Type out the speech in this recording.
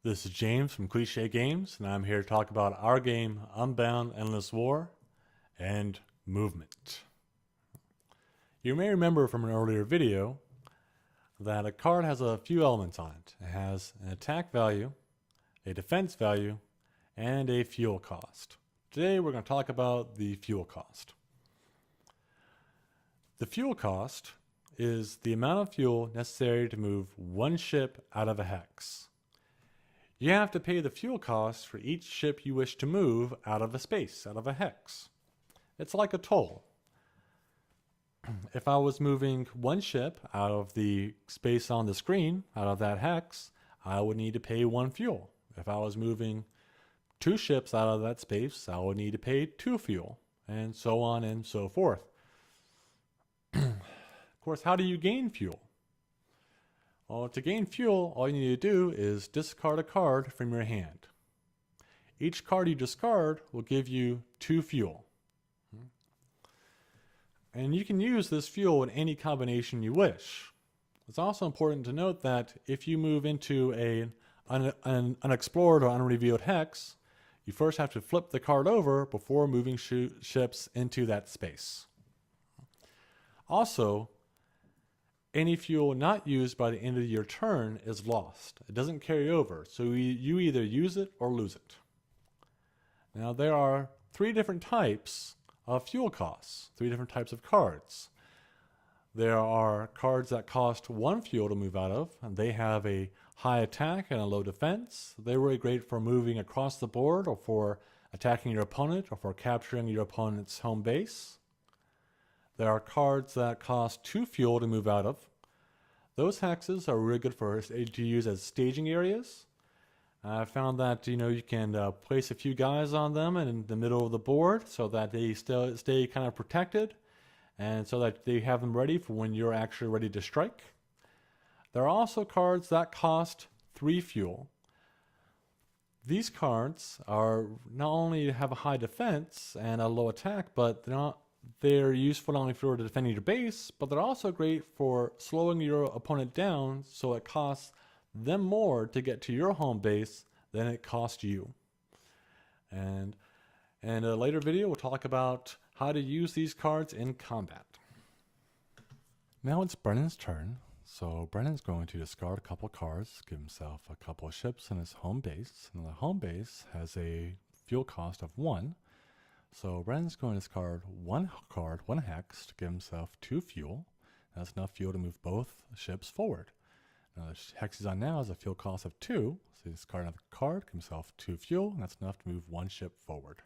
This is James from Cliche Games, and I'm here to talk about our game, Unbound, Endless War, and Movement. You may remember from an earlier video that a card has a few elements on it. It has an attack value, a defense value, and a fuel cost. Today we're going to talk about the fuel cost. The fuel cost is the amount of fuel necessary to move one ship out of a hex. You have to pay the fuel cost for each ship you wish to move out of a space, out of a hex. It's like a toll. If I was moving one ship out of the space on the screen, out of that hex, I would need to pay one fuel. If I was moving two ships out of that space, I would need to pay two fuel, and so on and so forth. Of course, how do you gain fuel? Well, to gain fuel, all you need to do is discard a card from your hand. Each card you discard will give you 2 fuel. And you can use this fuel in any combination you wish. It's also important to note that if you move into an unexplored or unrevealed hex, you first have to flip the card over before moving ships into that space. Also, any fuel not used by the end of your turn is lost. It doesn't carry over, so you either use it or lose it. Now there are 3 different types of fuel costs, 3 different types of cards. There are cards that cost 1 fuel to move out of, and they have a high attack and a low defense. They're really great for moving across the board, or for attacking your opponent, or for capturing your opponent's home base. There are cards that cost 2 fuel to move out of. Those hexes are really good to use as staging areas. I found that you can place a few guys on them in the middle of the board so that they still stay kind of protected, and so that they have them ready for when you're actually ready to strike. There are also cards that cost 3 fuel. These cards are not only have a high defense and a low attack, but they're useful not only for defending your base, but they're also great for slowing your opponent down, so it costs them more to get to your home base than it costs you. And in a later video, we'll talk about how to use these cards in combat. Now it's Brennan's turn. So Brennan's going to discard a couple cards, give himself a couple of ships in his home base. And the home base has a fuel cost of 1. So Brennan's going to discard 1 card, 1 hex, to give himself 2 fuel. That's enough fuel to move both ships forward. Now the hex he's on now has a fuel cost of 2, so he discards another card, give himself 2 fuel, and that's enough to move 1 ship forward.